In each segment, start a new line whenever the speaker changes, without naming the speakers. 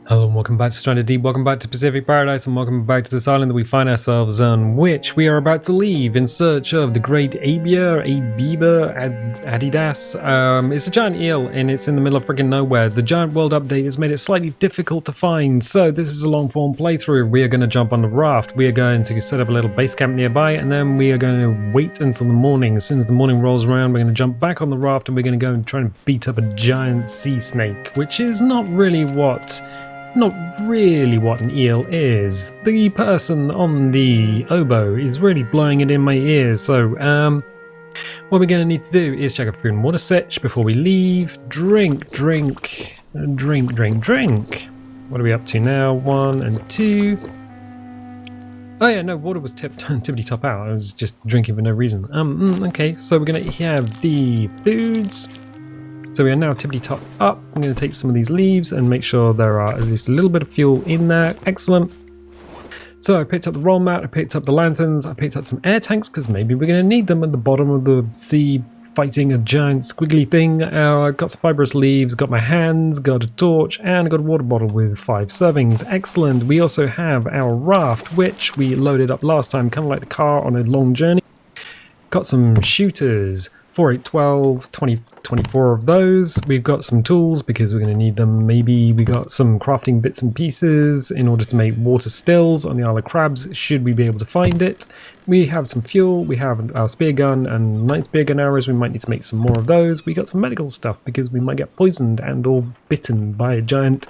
Hello and welcome back to Stranded Deep, welcome back to Pacific Paradise, and welcome back to this island that we find ourselves on, which we are about to leave in search of the great Abia, Adidas. It's a giant eel and it's in the middle of freaking nowhere. The giant world update has made it slightly difficult to find, so this is a long form playthrough. We are going to jump on the raft, we are going to set up a little base camp nearby, and then we are going to wait until the morning. As soon as the morning rolls around, we're going to jump back on the raft and we're going to go and try and beat up a giant sea snake, which is not really what an eel is. The person on the oboe is really blowing it in my ears, so what we're going to need to do is check our food and water sitch before we leave. Drink. What are we up to now? 1 and 2. Oh yeah, no, water was tippity top out. I was just drinking for no reason. Okay, so we're going to have the foods. So we are now tippity top up. I'm going to take some of these leaves and make sure there are at least a little bit of fuel in there. Excellent. So I picked up the roll mat, I picked up the lanterns, I picked up some air tanks because maybe we're going to need them at the bottom of the sea fighting a giant squiggly thing. I got some fibrous leaves, got my hands, got a torch, and I got a water bottle with 5 servings. Excellent. We also have our raft, which we loaded up last time, kind of like the car on a long journey. Got some shooters. 4, 8, 12, 20, 24 of those. We've got some tools because we're going to need them. Maybe we got some crafting bits and pieces in order to make water stills on the Isle of Crabs, should we be able to find it. We have some fuel, we have our spear gun and 9 spear gun arrows. We might need to make some more of those. We got some medical stuff because we might get poisoned and or bitten by a giant,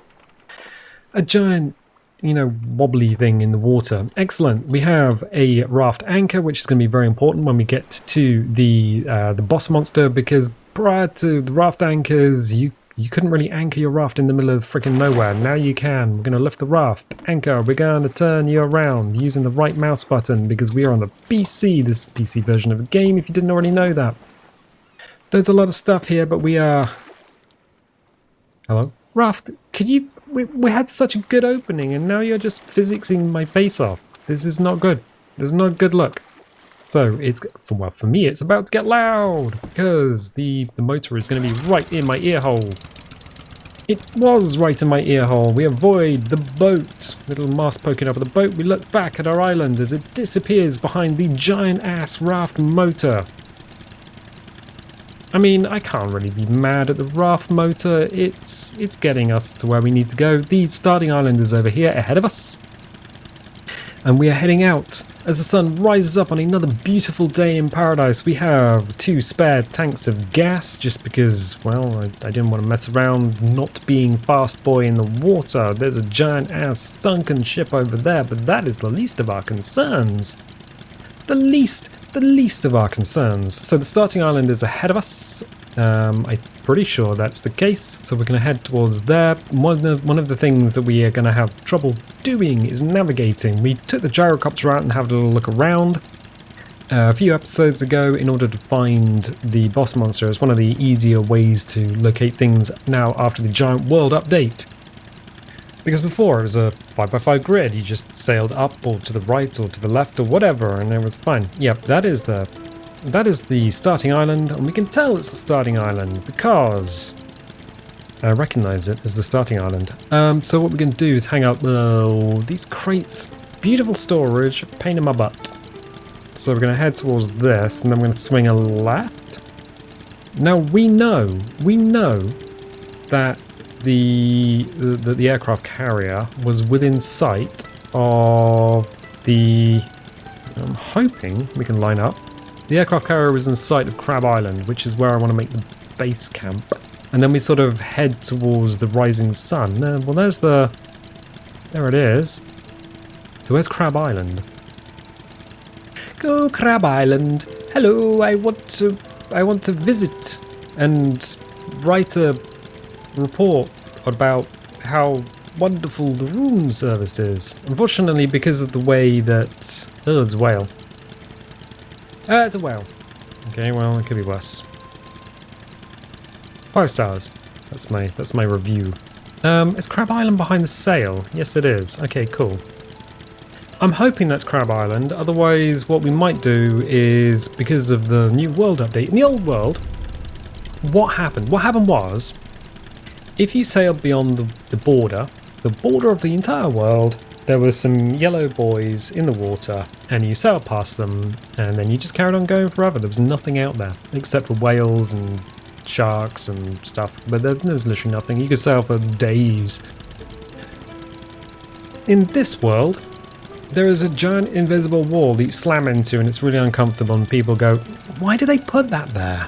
wobbly thing in the water. Excellent. We have a raft anchor, which is going to be very important when we get to the boss monster, because prior to the raft anchors, you couldn't really anchor your raft in the middle of freaking nowhere. Now you can. We're going to lift the raft anchor. We're going to turn you around using the right mouse button because we are on the PC. This is the PC version of the game, if you didn't already know that. There's a lot of stuff here, but we are... Hello? Raft, could you... We had such a good opening and now you're just physicsing my face off. This is not good. This is not a good look. So it's, well, for me it's about to get loud because the motor is going to be right in my ear hole. It was right in my ear hole. We avoid the boat. Little mast poking up at the boat. We look back at our island as it disappears behind the giant ass raft motor. I mean, I can't really be mad at the raft motor. It's getting us to where we need to go. The starting island is over here ahead of us. And we are heading out as the sun rises up on another beautiful day in paradise. We have 2 spare tanks of gas just because, well, I didn't want to mess around not being fast boy in the water. There's a giant ass sunken ship over there, but that is the least of our concerns. The least of our concerns. So the starting island is ahead of us. I'm pretty sure that's the case. So we're going to head towards there. One of the things that we are going to have trouble doing is navigating. We took the gyrocopter out and had a little look around a few episodes ago in order to find the boss monster. It's one of the easier ways to locate things now after the giant world update. Because before it was a 5x5 grid, you just sailed up or to the right or to the left or whatever and it was fine. Yep, that is the starting island, and we can tell it's the starting island because I recognize it as the starting island. So what we're going to do is hang out these crates. Beautiful storage, pain in my butt. So we're going to head towards this and then we're going to swing a left. Now we know that the aircraft carrier was within sight of the... I'm hoping we can line up. The aircraft carrier was in sight of Crab Island, which is where I want to make the base camp. And then we sort of head towards the rising sun. Well, there it is. So where's Crab Island? Go Crab Island. Hello, I want to visit and write a report about how wonderful the room service is. Unfortunately, because of the way that... Oh, it's a whale. It's a whale. Okay, well, it could be worse. 5 stars. That's my review. Is Crab Island behind the sail? Yes, it is. Okay, cool. I'm hoping that's Crab Island. Otherwise, what we might do is, because of the new world update, in the old world, what happened? What happened was, if you sailed beyond the border the border of the entire world. There were some yellow buoys in the water, and you sailed past them, and then you just carried on going forever. There was nothing out there, except for whales and sharks and stuff, but there was literally nothing. You could sail for days. In this world, there is a giant invisible wall that you slam into, and it's really uncomfortable, and people go, why do they put that there?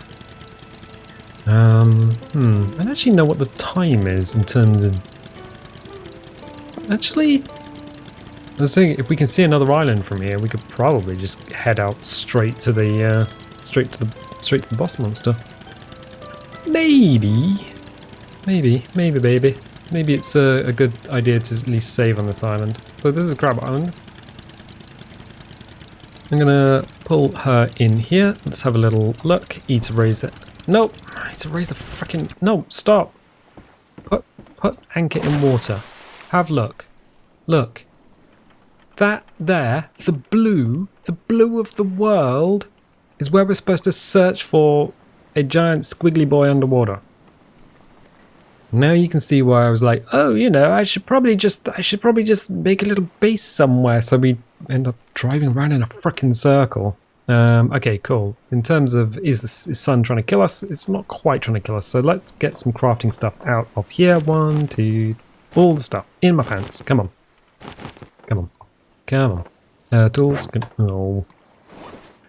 I don't actually know what the time is in terms of... Actually, I was thinking if we can see another island from here, we could probably just head out straight to the straight to the boss monster. Maybe, baby. Maybe it's a good idea to at least save on this island. So this is Crab Island. I'm gonna pull her in here. Let's have a little look. E to raise it. No, E to raise the frickin'. No, stop. Put anchor in water. Have a look. Look. That there, the blue of the world, is where we're supposed to search for a giant squiggly boy underwater. Now you can see why I was like, oh, you know, I should probably just make a little base somewhere, so we end up driving around in a frickin' circle. Okay, cool. In terms of is the sun trying to kill us, it's not quite trying to kill us. So let's get some crafting stuff out of here. 1, 2, all the stuff in my pants. Come on. Tools. No.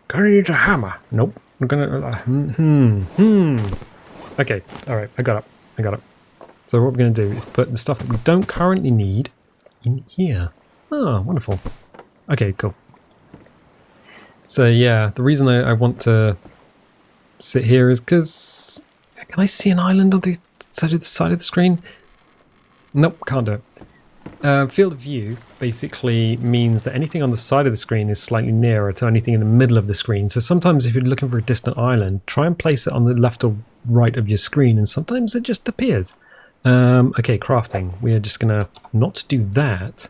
Gonna need a hammer. Nope. I'm gonna. Okay. All right. I got it. So what we're gonna do is put the stuff that we don't currently need in here. Oh, wonderful. Okay, cool. So yeah, the reason I want to sit here is because can I see an island on the side of the screen? Nope, can't do it. Field of view basically means that anything on the side of the screen is slightly nearer to anything in the middle of the screen. So sometimes if you're looking for a distant island, try and place it on the left or right of your screen, and sometimes it just appears. Okay, crafting. We are just going to not do that.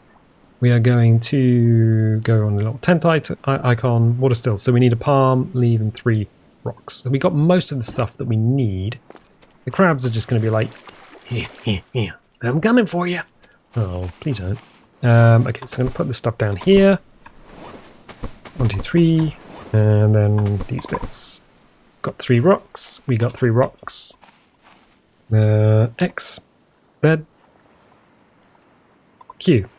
We are going to go on a little tent icon, water still. So we need a palm, leaf, and 3 rocks. So we got most of the stuff that we need. The crabs are just going to be like, here, I'm coming for you. Oh, please don't. Okay, so I'm going to put this stuff down here. 1, 2, 3. And then these bits. Got 3 rocks. We got 3 rocks. X. Z. Q.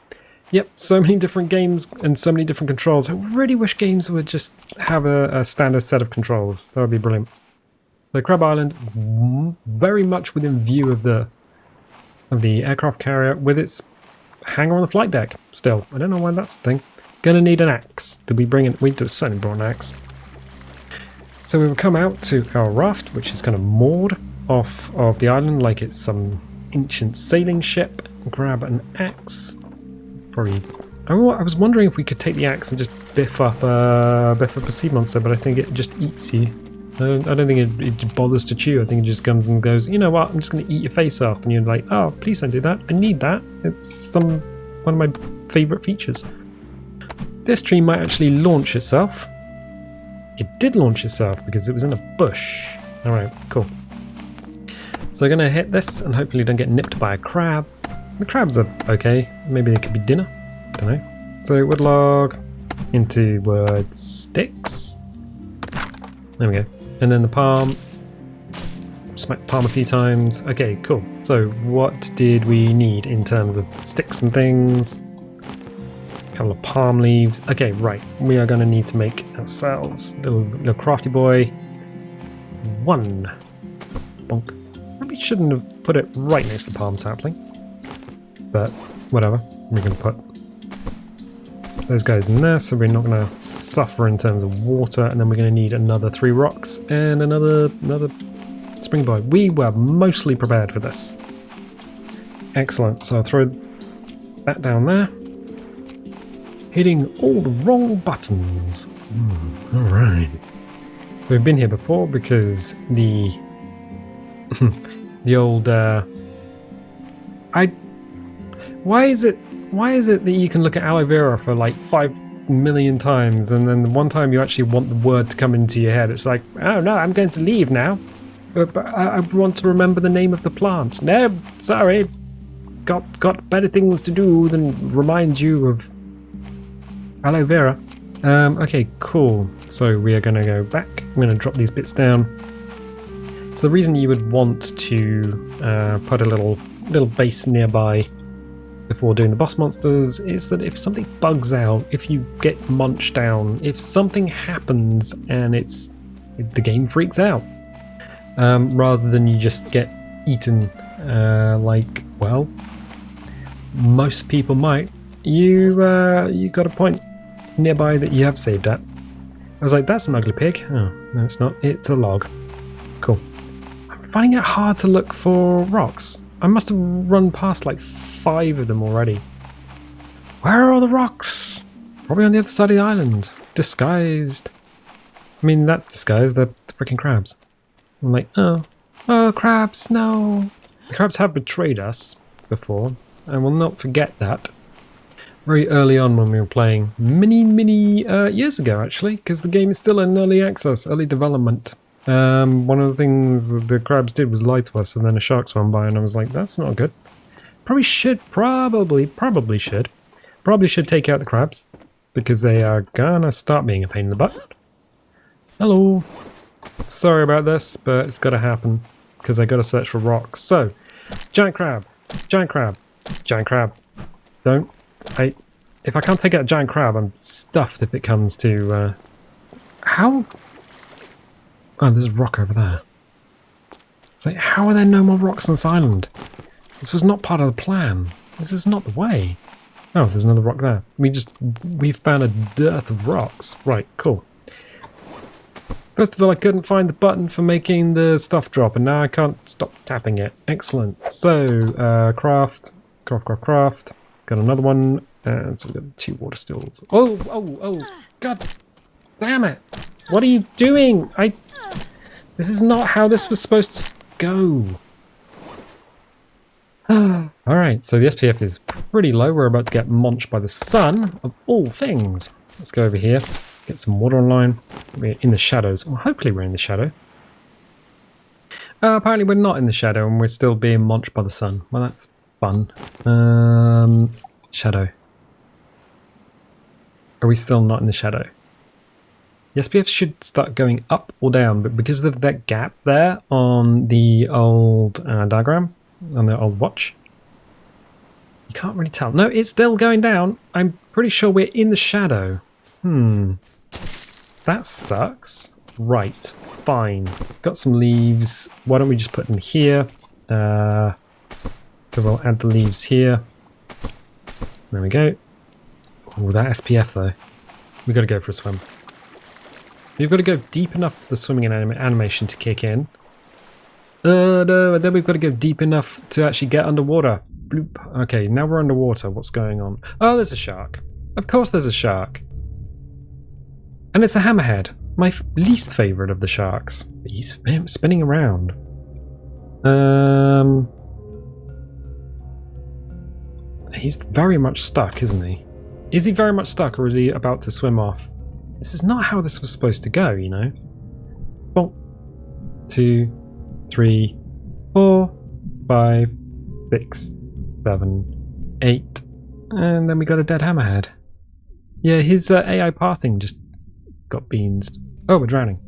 Yep, so many different games and so many different controls. I really wish games would just have a standard set of controls. That would be brilliant. The Crab Island, very much within view of the aircraft carrier with its hangar on the flight deck still. I don't know why that's the thing. Gonna need an axe. Did we bring it? We certainly brought an axe. So we will come out to our raft, which is kind of moored off of the island like it's some ancient sailing ship. Grab an axe. Probably. I was wondering if we could take the axe and just biff up a sea monster, but I think it just eats you. I don't think it bothers to chew. I think it just comes and goes, you know what, I'm just going to eat your face off. And you're like, oh, please don't do that. I need that. It's one of my favourite features. This tree might actually launch itself. It did launch itself because it was in a bush. Alright, cool. So I'm going to hit this and hopefully don't get nipped by a crab. The crabs are okay. Maybe they could be dinner. Don't know. So wood log into wood sticks. There we go. And then the palm. Smack the palm a few times. Okay, cool. So what did we need in terms of sticks and things? A couple of palm leaves. Okay, right. We are going to need to make ourselves a little crafty boy. 1. Bonk. Maybe shouldn't have put it right next to the palm sapling. But whatever. We're going to put those guys in there, so we're not going to suffer in terms of water, and then we're going to need another 3 rocks and another springboard. We were mostly prepared for this. Excellent. So I'll throw that down there. Hitting all the wrong buttons. Alright. We've been here before because the old why is it that you can look at aloe vera for like 5 million times, and then the one time you actually want the word to come into your head, it's like, oh no, I'm going to leave now. But I want to remember the name of the plant. No, sorry. got better things to do than remind you of aloe vera. Okay, cool. So we are going to go back. I'm going to drop these bits down. So the reason you would want to put a little base nearby before doing the boss monsters is that if something bugs out, if you get munched down, if something happens and the game freaks out, rather than you just get eaten like, well, most people might. You got a point nearby that you have saved at. I was like, that's an ugly pig. Oh, no, it's not. It's a log. Cool. I'm finding it hard to look for rocks. I must have run past like 5 of them already. Where are all the rocks? Probably on the other side of the island. Disguised. I mean, that's disguised. They're freaking crabs. I'm like, oh, crabs, no. The crabs have betrayed us before, and we'll not forget that. Very early on when we were playing, many years ago actually, because the game is still in early access, early development. One of the things that the crabs did was lie to us, and then a shark swam by, and I was like, that's not good. Probably should take out the crabs, because they are gonna start being a pain in the butt. Hello. Sorry about this, but it's gotta happen, because I gotta search for rocks. So, giant crab, giant crab, giant crab. If I can't take out a giant crab, I'm stuffed if it comes to, how? Oh, there's a rock over there. It's like, how are there no more rocks on this island? This was not part of the plan. This is not the way. Oh, there's another rock there. We found a dearth of rocks. Right, cool. First of all, I couldn't find the button for making the stuff drop, and now I can't stop tapping it. Excellent. So, craft. Got another one, and so we've got 2 water stills. Oh, god damn it! What are you doing? This is not how this was supposed to go. Alright, so the SPF is pretty low. We're about to get munched by the sun, of all things. Let's go over here, get some water online. We're in the shadows. Well, hopefully we're in the shadow. Apparently we're not in the shadow, and we're still being munched by the sun. Well, that's fun. Shadow. Are we still not in the shadow? The SPF should start going up or down, but because of that gap there on the old diagram, on the old watch, you can't really tell. No, it's still going down. I'm pretty sure we're in the shadow. That sucks. Right, fine. Got some leaves. Why don't we just put them here? So we'll add the leaves here. There we go. Oh, that SPF though. We've got to go for a swim. We've got to go deep enough for the swimming animation to kick in. No, and then we've got to go deep enough to actually get underwater. Bloop. Okay, now we're underwater. What's going on? Oh, there's a shark. Of course there's a shark. And it's a hammerhead. My least favourite of the sharks. He's spinning around. He's very much stuck, isn't he? Is he very much stuck, or is he about to swim off? This is not how this was supposed to go, you know? 1, 2, 3, 4, 5, 6, 7, 8, and then we got a dead hammerhead. Yeah, his AI pathing just got beans. Oh, we're drowning.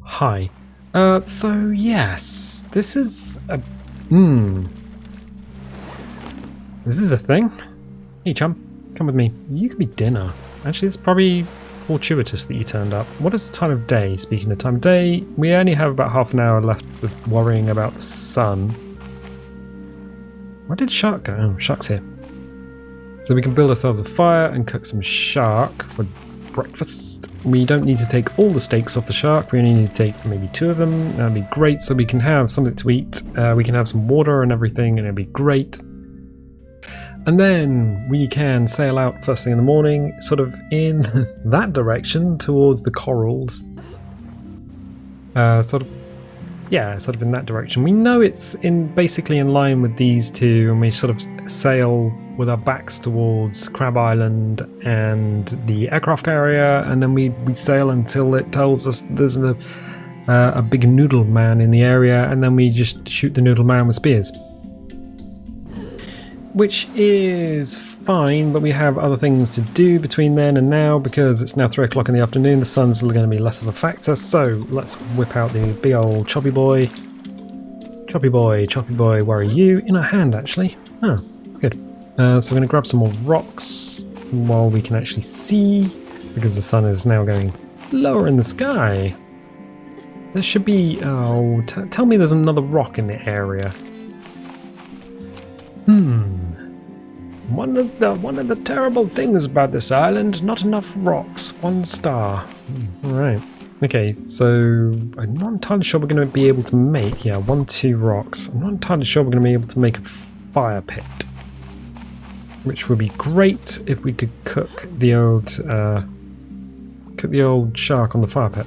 Hi. So yes, this is a... This is a thing? Hey chum, come with me. You could be dinner. Actually, it's probably fortuitous that you turned up. What is the time of day? Speaking of time of day, we only have about half an hour left of worrying about the sun. Where did Shark go? Oh, Shark's here. So we can build ourselves a fire and cook some shark for breakfast. We don't need to take all the steaks off the shark. We only need to take maybe 2 of them. That'd be great. So we can have something to eat. We can have some water and everything, and it'd be great. And then we can sail out first thing in the morning, sort of in that direction towards the corals. Sort of in that direction. We know it's basically in line with these two, and we sort of sail with our backs towards Crab Island and the aircraft carrier, and then we sail until it tells us there's a big noodle man in the area, and then we just shoot the noodle man with spears. which is fine, but we have other things to do between then and now because it's now 3 o'clock in the afternoon. The sun's going to be less of a factor, so let's whip out the big old choppy boy. Choppy boy, where are you? In our hand, actually. Oh, good. So we're going to grab some more rocks while we can actually see, because the sun is now going lower in the sky. There should be... oh, tell me there's another rock in the area. One of the terrible things about this island, not enough rocks. 1 star. Alright. Okay, so I'm not entirely sure we're going to be able to make... yeah, 1, 2 rocks. I'm not entirely sure we're going to be able to make a fire pit. Which would be great if we could cook the old shark on the fire pit.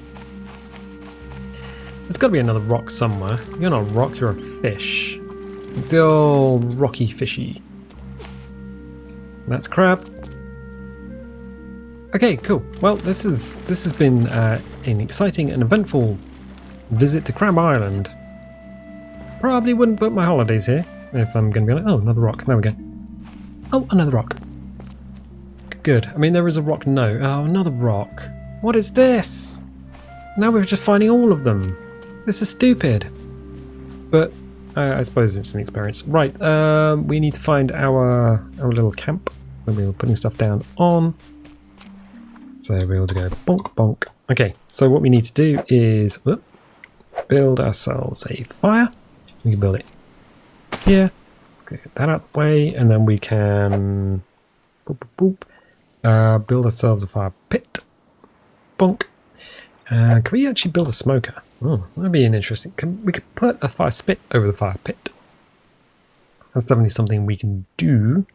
There's got to be another rock somewhere. You're not a rock, you're a fish. It's the old rocky fishy. That's crab. Okay, cool. Well, this has been an exciting and eventful visit to Crab Island. Probably wouldn't book my holidays here if I'm going to be honest. Oh, another rock. There we go. Oh, another rock. Good. I mean, there is a rock. No. Oh, another rock. What is this? Now we're just finding all of them. This is stupid. But I suppose it's an experience. Right. We need to find our little camp that we were putting stuff down on. So we're able to go bonk, bonk. Okay. So what we need to do is build ourselves a fire. We can build it here. Get that out of the way, and then we can build ourselves a fire pit. Bonk. Can we actually build a smoker? Oh, that'd be an interesting. We could put a fire spit over the fire pit. That's definitely something we can do.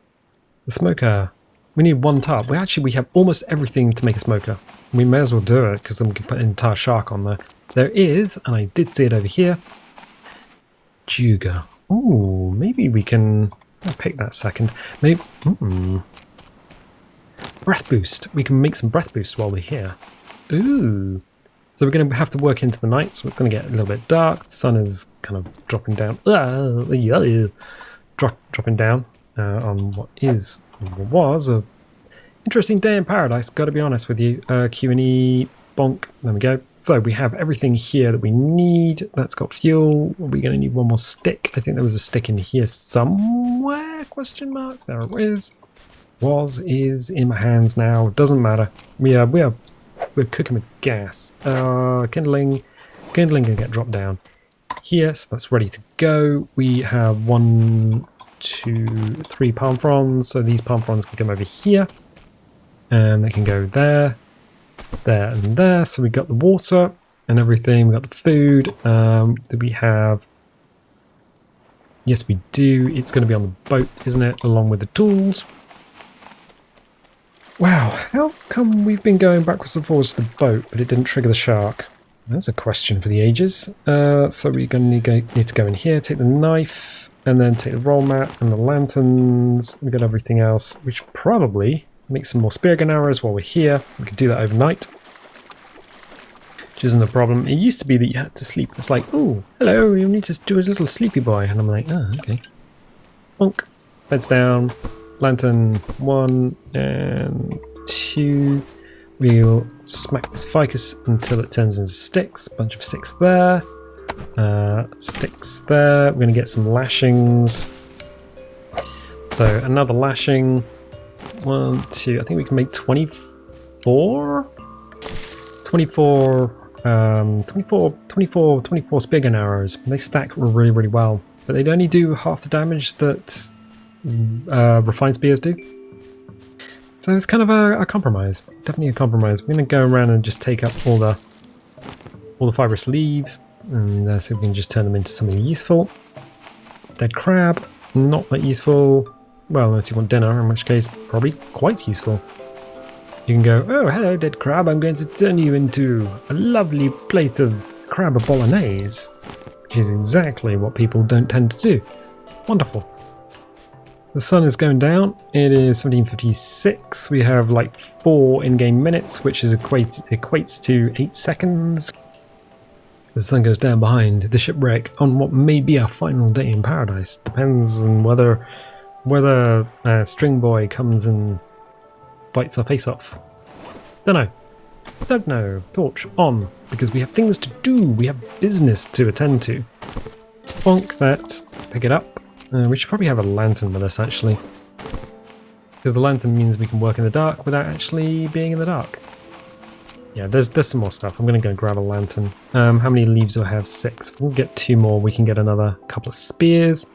The smoker. We need 1 tub. We have almost everything to make a smoker. We may as well do it because then we can put an entire shark on there. There is, and I did see it over here. Juga. Ooh, maybe we can... I'll pick that second. Maybe... breath boost. We can make some breath boost while we're here. Ooh. So we're going to have to work into the night, so it's going to get a little bit dark. The sun is kind of dropping down. Dropping down on what was a interesting day in paradise, got to be honest with you. Q&E, bonk. There we go. So we have everything here that we need. That's got fuel. We're going to need 1 more stick. I think there was a stick in here somewhere, question mark. There it is. Is in my hands now. Doesn't matter. We're cooking with gas. Kindling can get dropped down here, so that's ready to go. We have 1, 2, 3 palm fronds, so these palm fronds can come over here, and they can go there, there, and there. So we got the water and everything. We got the food. Do we have? Yes, we do. It's going to be on the boat, isn't it? Along with the tools. Wow, how come we've been going backwards and forwards to the boat, but it didn't trigger the shark? That's a question for the ages. So we're going to need to go in here, take the knife, and then take the roll mat and the lanterns. We've got everything else, which probably make some more spear gun arrows while we're here. We could do that overnight, which isn't a problem. It used to be that you had to sleep. It's like, oh, hello, you need to do a little sleepy boy. And I'm like, oh, okay. Bonk. Beds down. Lantern 1 and 2. We'll smack this ficus until it turns into sticks. Bunch of sticks there. Sticks there. We're going to get some lashings. So another lashing. 1, 2. I think we can make 24? 24 spear gun arrows. They stack really, really well. But they only do half the damage that refined spears do. So it's kind of a compromise. Definitely a compromise. We're going to go around and just take up all the fibrous leaves and see if we can just turn them into something useful. Dead crab, not that useful. Well, unless you want dinner, in which case probably quite useful. You can go, oh hello dead crab, I'm going to turn you into a lovely plate of crab bolognese, which is exactly what people don't tend to do. Wonderful. The sun is going down. It is 17:56. We have like 4 in-game minutes, which is equates to 8 seconds. The sun goes down behind the shipwreck on what may be our final day in paradise. Depends on whether whether String Boy comes and bites our face off. Don't know. Torch on, because we have things to do. We have business to attend to. Bonk that. Pick it up. We should probably have a lantern with us, actually. Because the lantern means we can work in the dark without actually being in the dark. Yeah, there's some more stuff. I'm going to go grab a lantern. How many leaves do I have? 6. We'll get 2 more. We can get another couple of spears.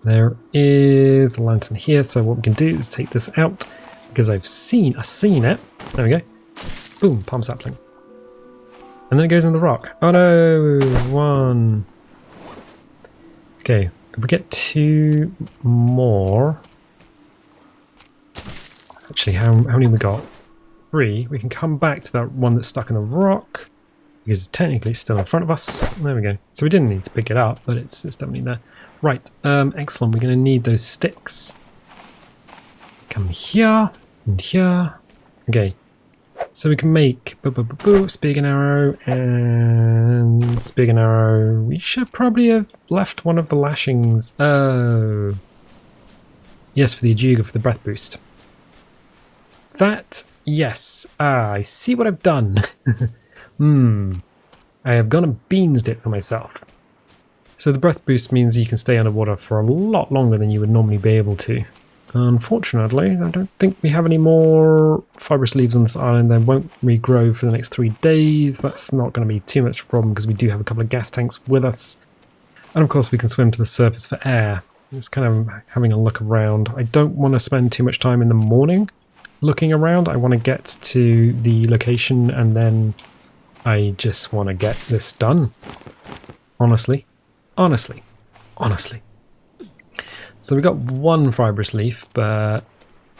There is a lantern here. So what we can do is take this out. Because I've seen it. There we go. Boom, palm sapling. And then it goes in the rock. Oh no, 1. Okay, if we get 2 more. Actually, how many have we got? 3. We can come back to that one that's stuck in the rock. Because technically it's still in front of us. There we go. So we didn't need to pick it up, but it's definitely there. Right, excellent. We're going to need those sticks. Come here and here. Okay. So we can make spear and arrow and spear and arrow. We should probably have left one of the lashings. Oh. Yes, for the Ajuga, for the breath boost. That, yes. Ah, I see what I've done. I have gone and beansed it for myself. So the breath boost means you can stay underwater for a lot longer than you would normally be able to. Unfortunately, I don't think we have any more fibrous leaves on this island. They won't regrow for the next 3 days. That's not going to be too much of a problem because we do have a couple of gas tanks with us. And of course we can swim to the surface for air. Just kind of having a look around. I don't want to spend too much time in the morning looking around. I want to get to the location and then I just want to get this done. Honestly. So we got 1 fibrous leaf, but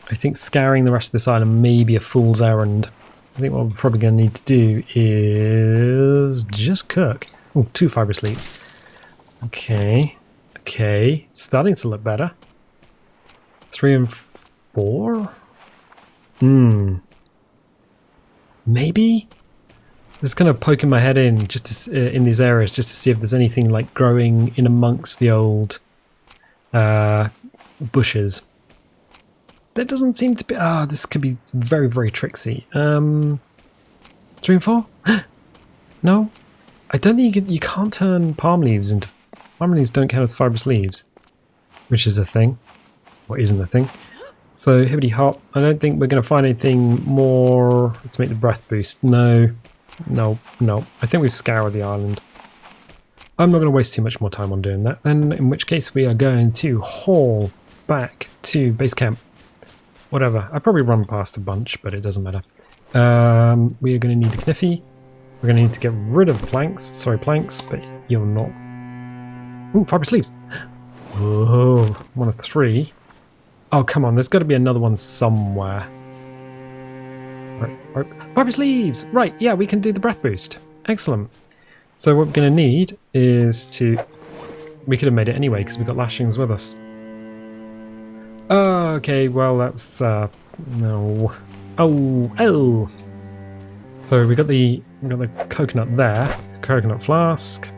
I think scouring the rest of this island may be a fool's errand. I think what we're probably going to need to do is just cook. Oh, 2 fibrous leaves. Okay, starting to look better. 3 and 4? Maybe? Just kind of poking my head in just to, in these areas just to see if there's anything like growing in amongst the old bushes. There doesn't seem to be. This could be very, very tricksy. 3 and 4? No, I don't think you can't turn palm leaves into. Palm leaves don't count as fibrous leaves, which is a thing, or isn't a thing. So hibbity hop. I don't think we're going to find anything more to make the breath boost. No. I think we've scoured the island. I'm not going to waste too much more time on doing that. And in which case we are going to haul back to base camp. Whatever. I probably run past a bunch, but it doesn't matter. We are going to need the kniffy. We're going to need to get rid of planks. Sorry, planks, but you're not. Ooh, fibrous leaves. Oh, 1 of 3. Oh, come on. There's got to be another one somewhere. Right. Fibrous leaves! Right, yeah, we can do the breath boost. Excellent. So what we're going to need is to... We could have made it anyway because we've got lashings with us. Oh, okay, well that's... no. Oh! So we got the coconut there. Coconut flask.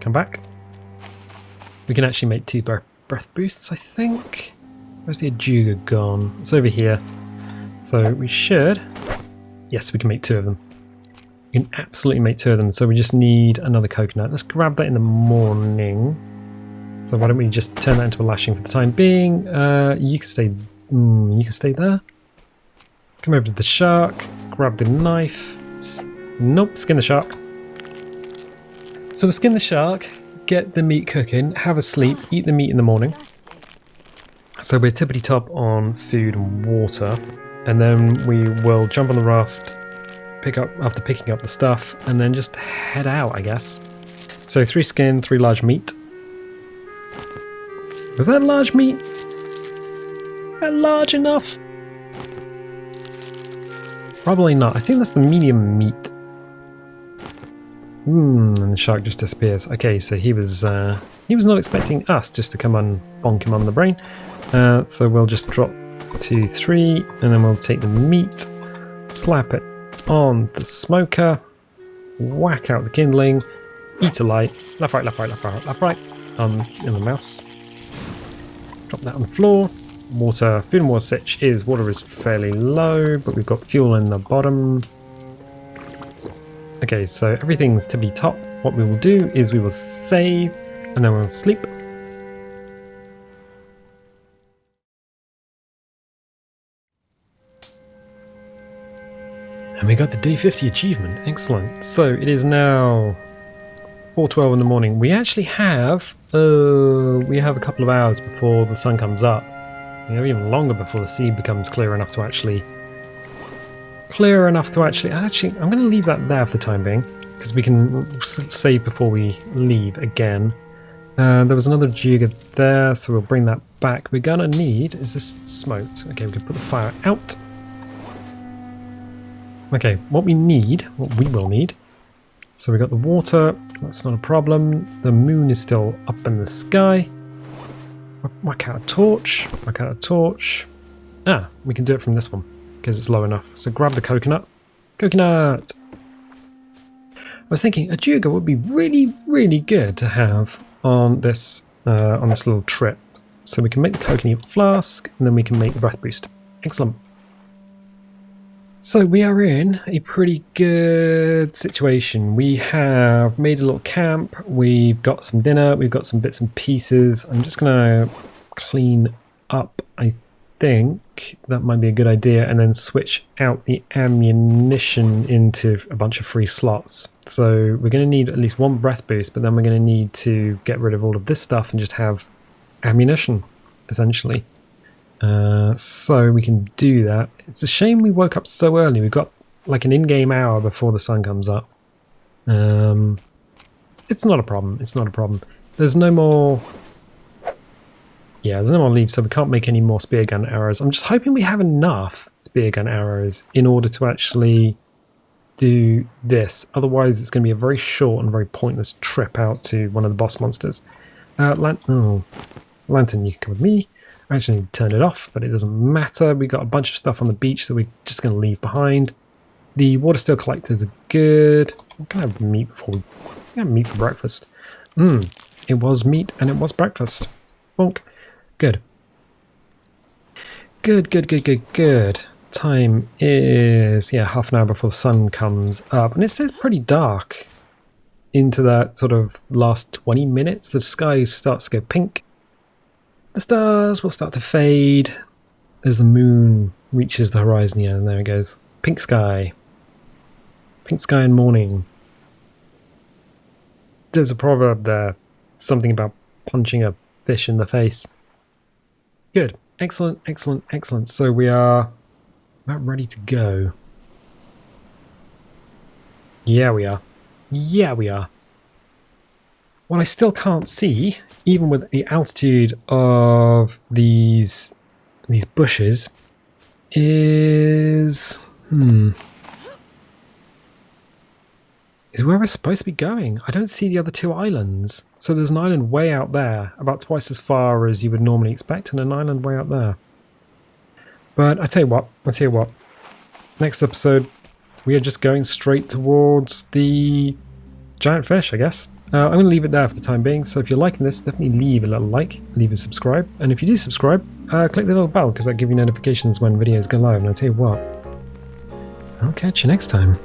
Come back. We can actually make 2 breath boosts, I think. Where's the Ajuga gone? It's over here. So we should... Yes, we can make 2 of them. We can absolutely make 2 of them. So we just need another coconut. Let's grab that in the morning. So why don't we just turn that into a lashing for the time being? You can stay. You can stay there. Come over to the shark. Grab the knife. Nope, skin the shark. So we skin the shark. Get the meat cooking. Have a sleep. Eat the meat in the morning. So we're tippity top on food and water. And then we will jump on the raft, after picking up the stuff, and then just head out, I guess. So 3 skin, 3 large meat. Was that large meat? That large enough? Probably not. I think that's the medium meat. And the shark just disappears. Okay, so he was not expecting us just to come and bonk him on the brain. So we'll just drop 2, 3, and then we'll take the meat, slap it on the smoker, whack out the kindling, eat a light, left, right, in the mouse. Drop that on the floor. Water, food and water sitch is, water is fairly low, but we've got fuel in the bottom. Okay, so everything's to be top. What we will do is we will save, and then we'll sleep. And we got the day 50 achievement. Excellent. So it is now 4:12 in the morning. We actually have a couple of hours before the sun comes up. We have even longer before the sea becomes clear enough to actually. Actually, I'm going to leave that there for the time being because we can save before we leave again. There was another jigger there, so we'll bring that back. We're going to need. Is this smoked? Okay, we can put the fire out. Okay, what we will need. So we got the water, that's not a problem. The moon is still up in the sky. Whack out a torch, Ah, we can do it from this one, because it's low enough. So grab the coconut. Coconut! I was thinking a juga would be really, really good to have on this little trip. So we can make the coconut flask, and then we can make the breath boost. Excellent. So we are in a pretty good situation. We have made a little camp, we've got some dinner, we've got some bits and pieces. I'm just going to clean up, I think that might be a good idea, and then switch out the ammunition into a bunch of free slots. So we're going to need at least one breath boost, but then we're going to need to get rid of all of this stuff and just have ammunition, essentially. So we can do that. It's a shame we woke up so early. We've got like an in-game hour before the sun comes up. It's not a problem. There's no more. Yeah, there's no more leaves, so we can't make any more spear gun arrows. I'm just hoping we have enough spear gun arrows in order to actually do this. Otherwise, it's going to be a very short and very pointless trip out to one of the boss monsters. Lantern, you can come with me. I actually turned it off, but it doesn't matter. We got a bunch of stuff on the beach that we're just going to leave behind. The water steel collectors are good. We're going to have meat before we have meat for breakfast. It was meat and it was breakfast. Bonk. Good. Good. Time is, half an hour before the sun comes up. And it stays pretty dark into that sort of last 20 minutes. The sky starts to go pink. The stars will start to fade as the moon reaches the horizon. Yeah, and there it goes. Pink sky. Pink sky and morning. There's a proverb there. Something about punching a fish in the face. Good. Excellent. So we are about ready to go. Yeah, we are. What I still can't see, even with the altitude of these bushes, is where we're supposed to be going. I don't see the other two islands. So there's an island way out there, about twice as far as you would normally expect, and an island way out there. But I tell you what. Next episode, we are just going straight towards the giant fish, I guess. I'm going to leave it there for the time being, so if you're liking this, definitely leave a little like, leave a subscribe, and if you do subscribe, click the little bell, because that'll give you notifications when videos go live, and I'll tell you what, I'll catch you next time.